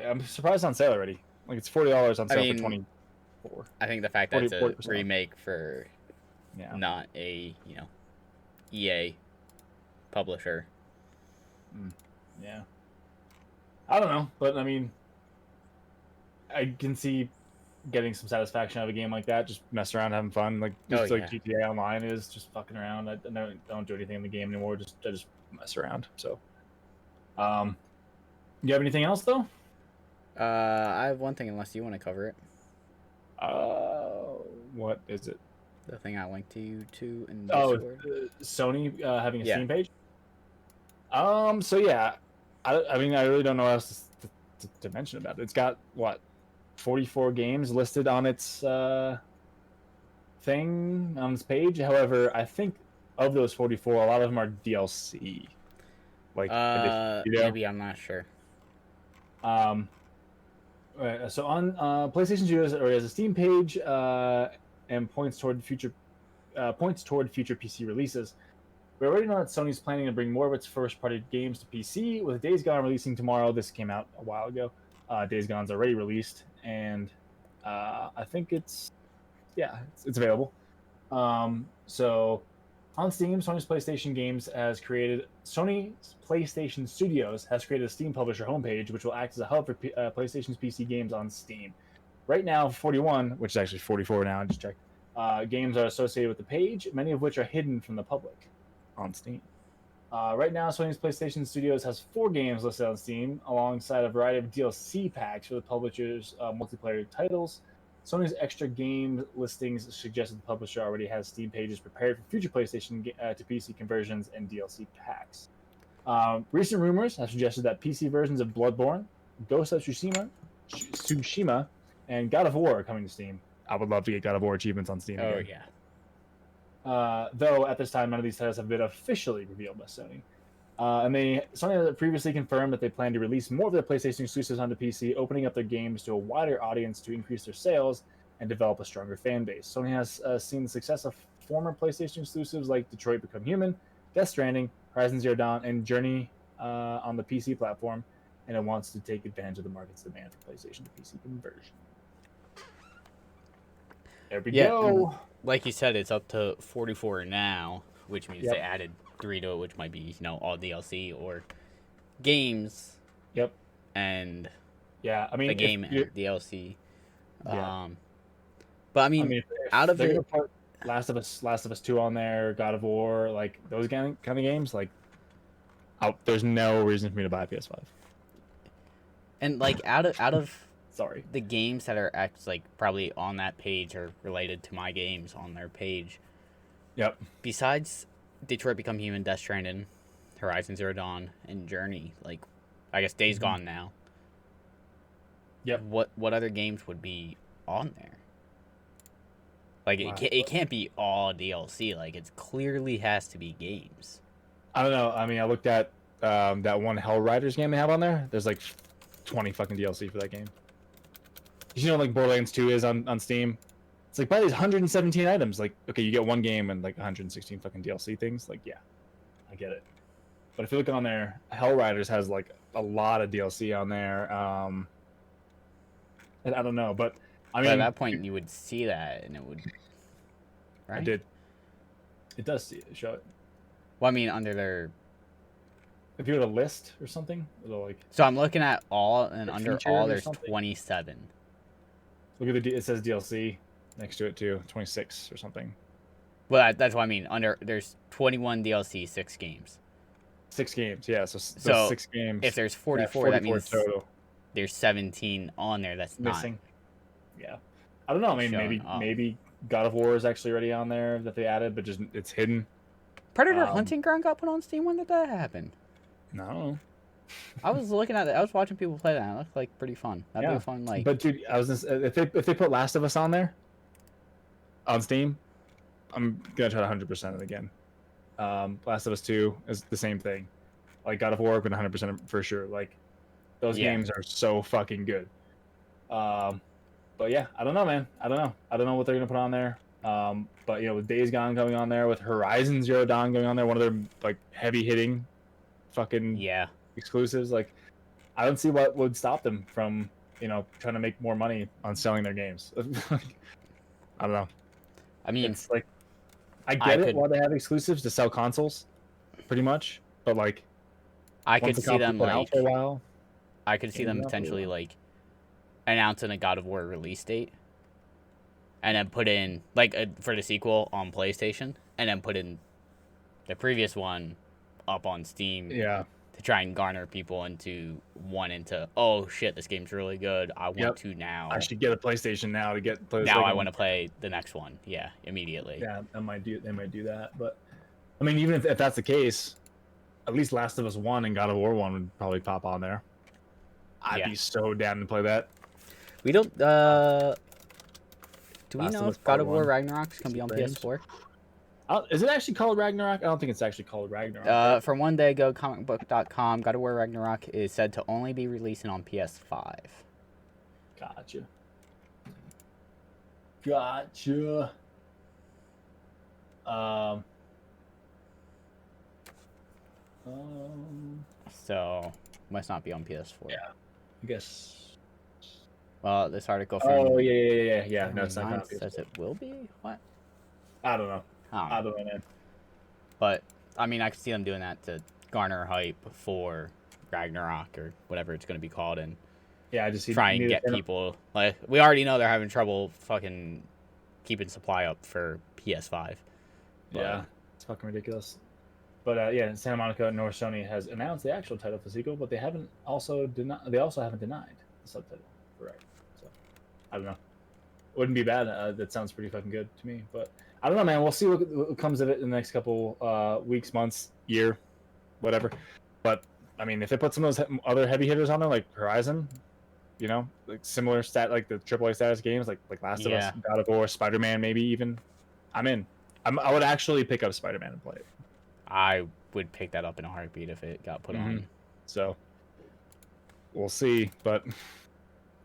I'm surprised it's on sale already. Like it's $40 on sale mean, for 24. I think the fact that 40% it's a remake for Yeah. not a EA publisher. Yeah. I don't know, but I mean, I can see getting some satisfaction out of a game like that. Just mess around, having fun, like just like GTA Online is, just fucking around. I don't do anything in the game anymore. I just mess around. So, you have anything else though? I have one thing, unless you want to cover it. What is it? The thing I linked to you to in Oh, Discord. Sony having a Yeah. Steam page. So yeah, I mean, I really don't know what else to mention about it. It's got what 44 games listed on its thing on this page. However, I think of those 44, a lot of them are DLC. Like, maybe I'm not sure. So on PlayStation Studios, or as a Steam page, and points toward future PC releases. We already know that Sony's planning to bring more of its first-party games to PC, with Days Gone releasing tomorrow. This came out a while ago. Days Gone's already released, and I think it's available. So on Steam, Sony's PlayStation Studios has created a Steam publisher homepage, which will act as a hub for PlayStation's PC games on Steam. Right now, 41, which is actually 44 now, I just checked, games are associated with the page, many of which are hidden from the public on Steam. Right now, Sony's PlayStation Studios has 4 games listed on Steam, alongside a variety of DLC packs for the publisher's multiplayer titles. Sony's extra game listings suggest that the publisher already has Steam pages prepared for future PlayStation to PC conversions and DLC packs. Recent rumors have suggested that PC versions of Bloodborne, Ghost of Tsushima, and God of War are coming to Steam. I would love to get God of War achievements on Steam. Oh, again. yeah. Though at this time, none of these titles have been officially revealed by Sony. Sony has previously confirmed that they plan to release more of their PlayStation exclusives onto PC, opening up their games to a wider audience to increase their sales and develop a stronger fan base. Sony has seen the success of former PlayStation exclusives like Detroit Become Human, Death Stranding, Horizon Zero Dawn, and Journey on the PC platform, and it wants to take advantage of the market's demand for PlayStation to PC conversion. There we go. Like you said, it's up to 44 now, which means they added 3 to it, which might be, all DLC or games. Yep. And I mean, the game and DLC. Yeah. But I mean, out of it, put Last of Us 2 on there, God of War, like those kind of games, like there's no reason for me to buy a PS5. And like out of sorry, the games that are probably on that page are related to my games on their page. Yep. Besides Detroit Become Human, Death Stranding, Horizon Zero Dawn, and Journey, I guess Days Gone now. Yep. What other games would be on there? It can't be all DLC. It clearly has to be games. I don't know. I mean, I looked at that one Hell Riders game they have on there. There's 20 fucking DLC for that game. Borderlands 2 is on Steam. It's buy these 117 items. Okay, you get one game and 116 fucking DLC things. Yeah, I get it. But if you look on there, Hell Riders has a lot of DLC on there. And I don't know, but I mean, at that point you would see that, and it would. Right? I did. It does show it. Well, I mean, under their. If you were to list or something, it'll So I'm looking at all, and under all there's 27. Look at it says DLC next to it too, 26 or something. Well, that's what I mean. There's 21 DLC, 6 games. 6 games, yeah. So 6 games. If there's 44, that means total. There's 17 on there that's missing. Yeah, I don't know. I mean, maybe God of War is actually already on there that they added, but just it's hidden. Predator Hunting Ground got put on Steam. When did that happen? No. I was looking at it. I was watching people play that. It looked pretty fun. That'd be a fun But dude, if they put Last of Us on there, on Steam, I'm gonna try to 100% it again. Last of Us 2 is the same thing. God of War, gonna 100% for sure. Those games are so fucking good. But yeah, I don't know, man. I don't know what they're gonna put on there. But with Days Gone coming on there, with Horizon Zero Dawn going on there, one of their heavy hitting, fucking exclusives. I don't see what would stop them from trying to make more money on selling their games. I don't know. I mean, it's I get it why they have exclusives to sell consoles, pretty much. But I could see them out for a while. I could see them potentially announcing a God of War release date, and then put in for the sequel on PlayStation, and then put in the previous one up on Steam. Yeah. To try and garner people into oh shit, this game's really good. I want to now. I should get a PlayStation now to get. Now I want to play the next one. Yeah, immediately. Yeah, they might do that, but I mean, even if that's the case, at least Last of Us 1 and God of War 1 would probably pop on there. I'd be so down to play that. We don't. Do Do we Last of know Us if God Part of War 1. Ragnarok's gonna be on Frames. PS4? Is it actually called Ragnarok? I don't think it's actually called Ragnarok. Right? From one day ago, comicbook.com, God of War Ragnarok is said to only be releasing on PS5. Gotcha. Gotcha. So, must not be on PS4. Yeah. I guess. Well, this article from Oh yeah. No, it's not February gonna 9th be. says it will be? What? I don't know. I don't know. Man. But, I mean, I could see them doing that to garner hype for Ragnarok or whatever it's going to be called and Yeah, I just try and get people. Like, we already know they're having trouble fucking keeping supply up for PS5. But, yeah, it's fucking ridiculous. But yeah, Santa Monica North Sony has announced the actual title for the sequel, but they haven't also denied. They also haven't denied the subtitle. Correct. So I don't know. Wouldn't be bad. That sounds pretty fucking good to me. But I don't know, man. We'll see what comes of it in the next couple weeks, months, year, whatever. But I mean, if they put some of those other heavy hitters on there, like Horizon, you know, like similar like the AAA status games, like Last of Us, God of War, Spider-Man, maybe even, I'm in. I would actually pick up Spider-Man and play it. I would pick that up in a heartbeat if it got put on. So we'll see, but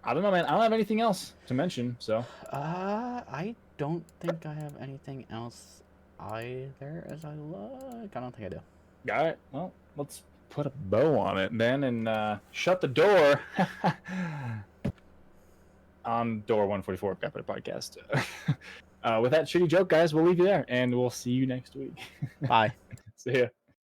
I don't know, man. I don't have anything else to mention. So I don't think I have anything else either. As I look, I don't think I do. All right. Well, let's put a bow on it then and shut the door on door 144 of Capital Podcast. With that shitty joke, guys, we'll leave you there and we'll see you next week. Bye. See ya.